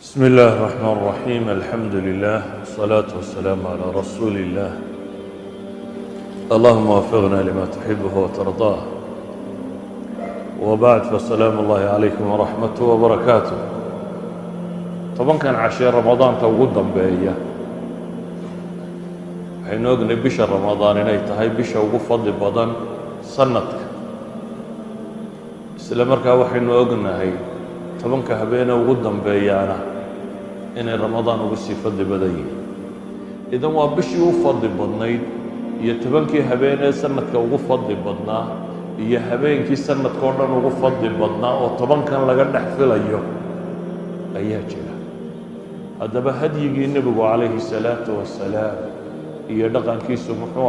بسم الله الرحمن الرحيم الحمد لله والصلاة والسلام على رسول الله اللهم وفقنا لما تحبه وترضاه وبعد فالسلام الله عليكم ورحمته وبركاته طبعا كان عشير رمضان توقدا بأيه حين أغني بشر رمضان إنيتهاي بشر وقفض بدن سنتك إسلامركا وحين أغنى هاي طبعا كهبينا وقدا بأيانا إن رمضان وقسي فض بدأيه إذا ما بشي وفض بدنيد يتبنكي هبينا سنتك وقفض بدنا iyo habeenkii sanadka oo dhan ugu fadli badnaa oo tobankan laga dhex filayo ayaa jira haddaba hadyigii nebigu calayhi salaatu wasalaam iyo dhaqankiisu muxuu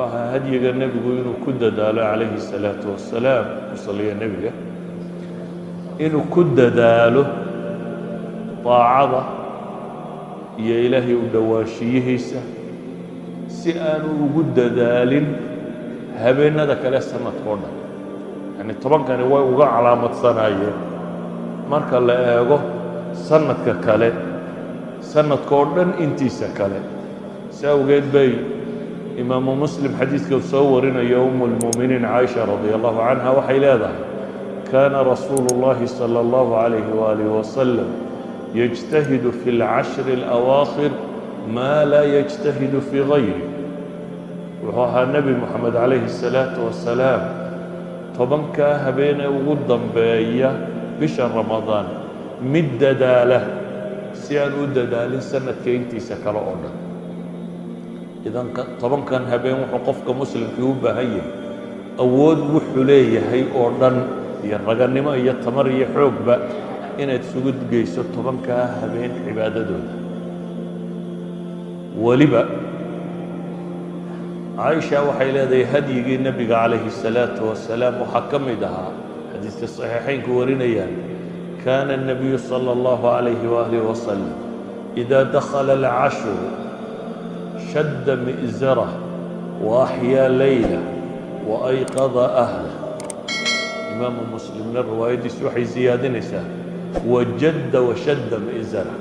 ahaa hadyiga nebigu inuu ku dadaalo calayhi salaatu wasalaam usaliya nebiga inuu ku dadaalo daacada iyo ilaahay u dhowaanshiyihiisa si aanu ugu dadaalin habeenada kale sanadka oo dhan yani tobankani way uga calaamadsanayeen marka la eego sanadka kale sanadka oo dhan intiisa kale si awgeed bay imaamu muslim xadiidka uu soo warinayo umulmu'miniin caaisha radia allahu canha waxay leedahay kaana rasuulu llahi sala allahu calayhi waalihi wasalam yajtahidu fi alcashri alawaakhir maa laa yajtahidu fii gayri wuxuu ahaa nebi moxamed calayhi الsalaatu wasalaam tobankaa habeenee ugu dambeeya bisha ramadaan mid dadaala si aan u dadaalin sanadka intiisa kale oo dhan idan tobankan habeen wuxuu qofka muslimkii u baahan yahay awood wuxuu leeyahay oo dhan iyo raganimo iyo tamar iyo xoogba inaad isugu geyso tobankaa habeen cibaadadooda weliba عائشة waxay leedahay hadyigii nabiga calayhi الsalaaةu wasalaam waxaa ka mid ahaa xadiiska صaxiixaynku warinayaan kaana الnabiyu salى اllahu عalayhi waalihi wasalam إida dakhala اlcashru shadda mi'zarah وaأxyaa laylah وأyqada ahlah imaamu muslimna riwaayadiisu waxay siyaadinaysaa wajadda washadda mi'zarah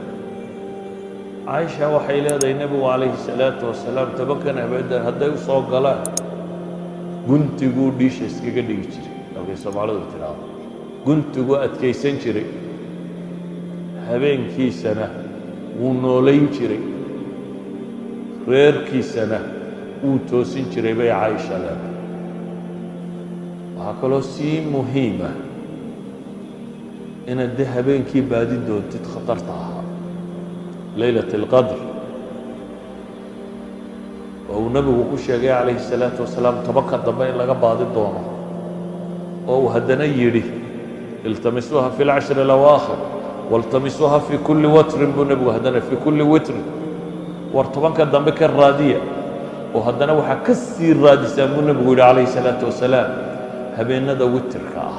caaisha waxay leedahay nebigu calayhi الsalaatu wasalaam tobankan habeendan hadday u soo galaan guntiguu dhiisha iskaga dhigi jiray halkay soomaalidu tidhaahdo guntiguu adkaysan jiray habeenkiisana wuu noolayn jiray reerkiisana wuu toosin jiray bay caaisha leedahay waxaa kaloo sii muhiima inaad de habeenkii baadi doontid khatarta ahaa ليلة القدر وهو نبي وكشيغي عليه الصلاة والسلام تبقى الضبائن لغا بعض الدونه وهو هدنا يري التمسوها في العشر الأواخر والتمسوها في كل وتر بنبي وهدنا في كل وتر وارتبقى الضبائن الرادية وهدنا وحكسي الرادي سامون نبي عليه الصلاة والسلام هبين ذا وتر كاه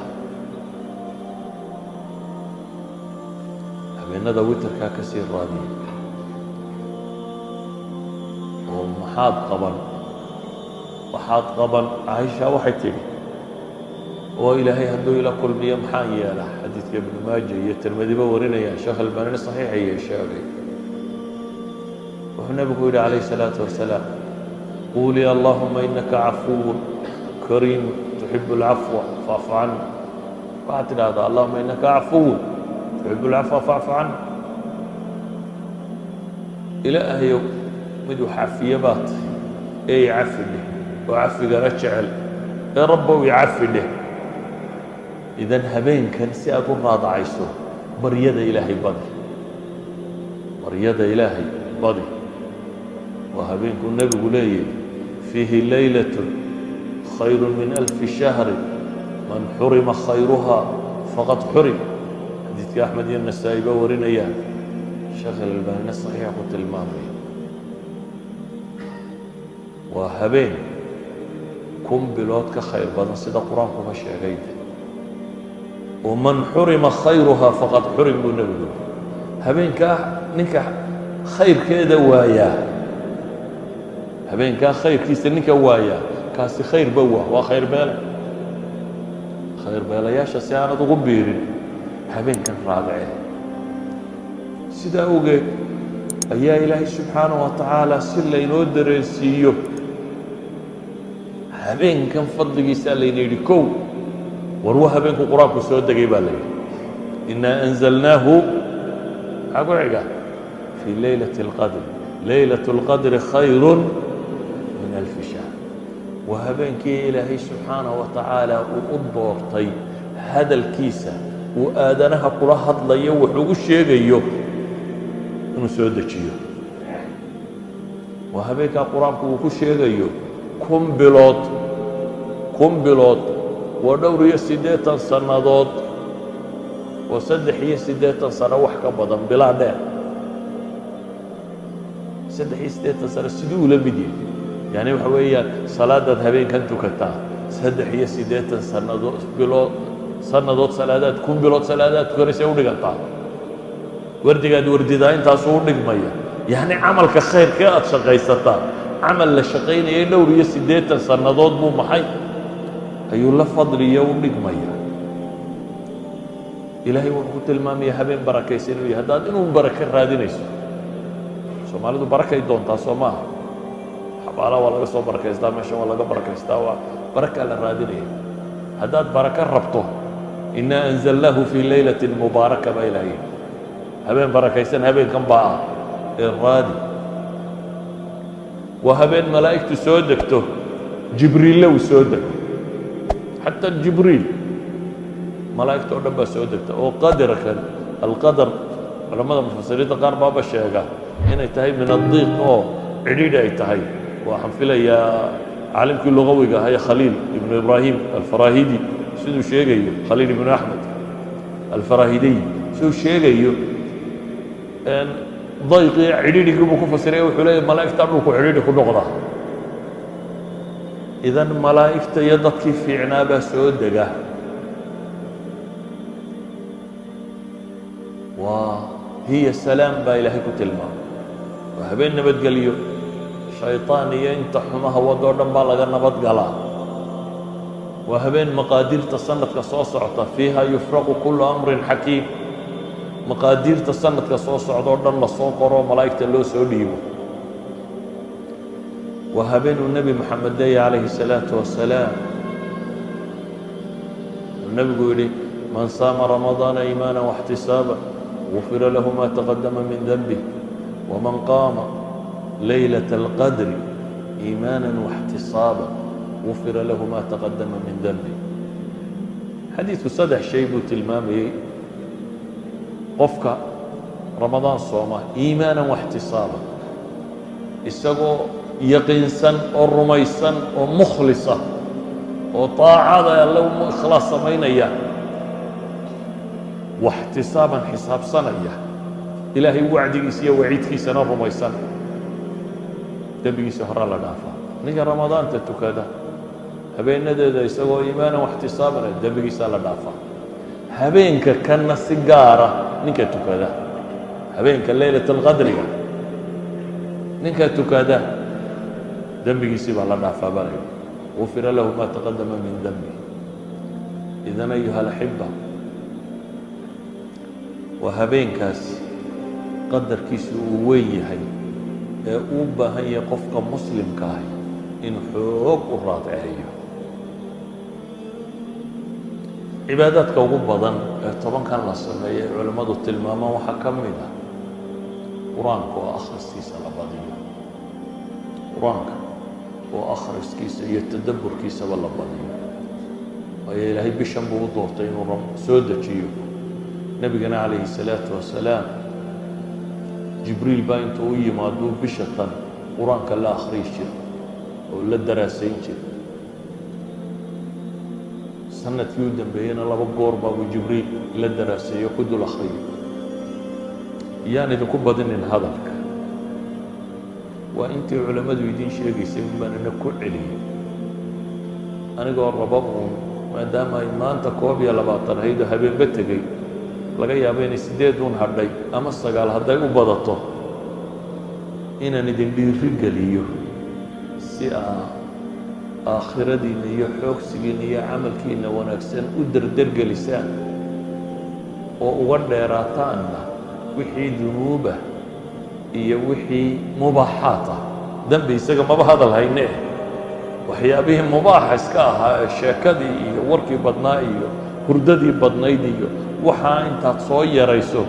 هبين ذا وتر كاه كسير رادي ومحاد قبل وحاد قبل عائشة waxay tiri oo ilaahay haduu ila kulmiyo maxaa yeela xadiidka ibn maaja iyo tirmidhi ba warinaya sheekh albani saxiix ay sheegay wuxuu nabigu yiri calayhi salaatu wasalaam quli allahumma innaka afuwun karim tuhibbu alafwa fa'fu anni waxaad tidhaahdaa allahumma innaka afuwun tuhibbu alafwa fa'fu anni ilaahayow mid xafiye baad ee cafide oo cafigana jecel ee rabbow cafide idan habeenkan si aad u raadacayso baryada ilaahay badi baryada ilaahay badi waa habeenku nebigu leeyahay fiihi laylatun khayru min alfi shahri man xurima khayruha faqad xurim xadiidka axmed iyo nasaa'i ba warinayaan sheekh alalbaanina saxiixa ku tilmaamaya waa habeen kun bilood ka khayr badan sida qur-aankuba sheegay waman xurima khayruhaa faqad xurim buu nebigu habeenkaa ninka khayrkeeda waayaa habeenkaa khayrkiisa ninka waayaa kaasi khayrba waa khayr beele khayr beelayaasha si aanad ugu biirin habeenkan raadicee sidaa ogeed ayaa ilaahay subxaanahu wa tacaala si laynoo dareensiiyo habeenkan fadligiisaa layna yidhi kow war waa habeenku qur-aanku soo degay baa la yidhi innaa anzalnaahu maxaa ku xiga fii leylati اlqadr leylaة اlqadri khayru min alfi shahr waa habeenkii ilaahay subxaanahu wa tacaala uu u doortay hadalkiisa uu aadanaha kula hadlayo wuxuugu sheegayo inuu soo dejiyo waa habeenkaa qur-aanku uu ku sheegayo kun bilood waa dhowr iyo 80 sannadood oo 3 sano wax ka badan bilaa dheer 3 sano siduu ula mid yahay yani waxa weeyaan salaadaad habeenkan tukataa 3 sannadood salaadaad kun bilood salaadaad tukanaysa u dhigantaa wardigaad wardidaa intaasuu u dhigmaya yani camalka khayrka aad shaqaysataa camal la shaqaynayay dhowr iyo 80 sannadood buu maxay ayuu la fadliyo u dhigmaya ilaahay wuxuu ku tilmaamaya habeen barakaysan inuu yahay haddaad inuu barako raadinayso soomaalidu barakay doontaa soo maaha xabaalaha waa laga soo barakaystaa meeshan waa laga barakaystaa waa barakaa la raadinaya haddaad barako rabto innaa anzalnaahu fii laylatin mubaaraka baa ilaahay habeen barakaysan habeenkan baa ah ee raadi waa habeen malaa'igtu soo degto jibriille uu soo dego xataa jibriil malaa'igta oo dhan baa soo degta oo qadarkan alqadar culamada mufasiriinta qaar baaba sheega inay tahay min addiiq oo cidhiidhi ay tahay waxaan filayaa caalimkii lugawiga ahaa ee khaliil ibnu ibraahim alfarahidi siduu sheegayo khaliil ibnu axmed alfarahidiy siduu sheegayo dayqii cidhiidhigii buu ku fasiray wuxuu leeyahy malaa'igta dhulku cidhiidhi ku noqda idan malaa'igta iyo dadkii fiicnaa baa soo dega waa hiya salaam baa ilaahay ku tilmaamay waa habeen nabadgeliyo shayطaan iyo inta xumaha wadoo dhan baa laga nabad galaa waa habeen maqaadiirta sanadka soo socota fiiha yufraqu kulu amrin xakiim maqaadiirta sanadka soo socdoo dhan la soo qoro malaa'igta loo soo dhiibo waa habeenuu nebi moxamed leeya calayhi الsalaaةu wasalaam uu nebigu yidhi man saama ramadaana iimaana واxtisaaba gufira lahu ma taqadama min denbih waman qaama laylaة اlqadri iimaana واxtisaaba gufira lahu ma taqadama min denbih xadiidku 3 shay buu tilmaamayey qofka ramadaan sooma iimaana واxtisaaba isagoo yaqiinsan oo rumaysan oo mukhlisa oo طaacada alle u ikhlaas samaynaya واxtisaaban xisaabsanaya ilaahay wacdigiisa iyo waciidkiisana rumaysan dembigiisa horaa la dhaafaa ninka ramadaanta tukada habeenadeeda isagoo iimaanan واxtisaabana dembigiisaa la dhaafaa habeenka kana si gaara ninka tukada habeenka laylaة اlqadriga ninka tukada dembigiisii baa la dhaafaa baa layidhi gufira lahu ma taqadama min denbi idan ayuha alaxiba waa habeenkaasi qadarkiisu uu weyn yahay ee uu baahan yahay qofka muslimka ahi inuu xoog u raadceeyo cibaadaadka ugu badan ee tobankan la sameeyey culimmadu tilmaamaan waxaa ka mid ah qur-aanka oo akhriskiisa la badiyo qur-aanka oo akhriskiisa iyo tadabburkiisaba la badiyo waayo ilaahay bishan buu u doortay inuu soo dejiyo nebigana calayhi الsalaaةu wasalaam jibriil baa intuu u yimaaduu bisha tan qur-aanka la akhriyi jira oo la daraasayn jira sanadkii u dambeeyena 2 goor baabuu jibriil la daraaseeyo ku dul akhriyo yaan idinku badinin hadalka waa intii culammadu idiin sheegaysay un baan ina ku celiyey anigoo raba uun maadaama ay maanta 21 ahayd oo habeenba tegey laga yaabo inay 8 uun hadhay ama 9 hadday u badato inaan idin dhiiri geliyo si aakhiradiinna iyo xoogsigiinna iyo camalkiinna wanaagsan u derdergelisaan oo uga dheeraataanna wixii dunuuba iyo wixii mubaaxaata dembi isaga maba hadal hayne waxyaabihii mubaaxa iska ahaa ee sheekadii iyo warkii badnaa iyo hurdadii badnayd iyo waxaa intaad soo yarayso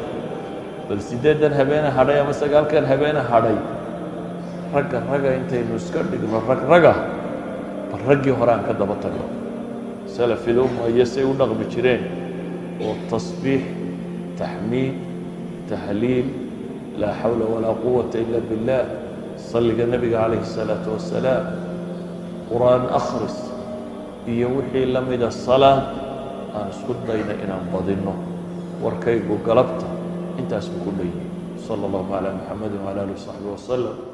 bal 8 habeena hadhay ama 9 habeena hadhay ragga intaynu iska dhigno ragga bal raggii hore aan ka daba tagno salafil umma iyo say u dhaqmi jireen oo tasbiix tahmiid tahliil laa xawla walaa quwata ila billah salliga nabiga calayhi salaatu wasalaam qur'aan akhris iyo wixii la mida salaad aan isku dayna inaan badinno warkaygu galabta intaas ku leeyahay sallallahu ala muhammad wa ala alihi wa sahbihi wa sallam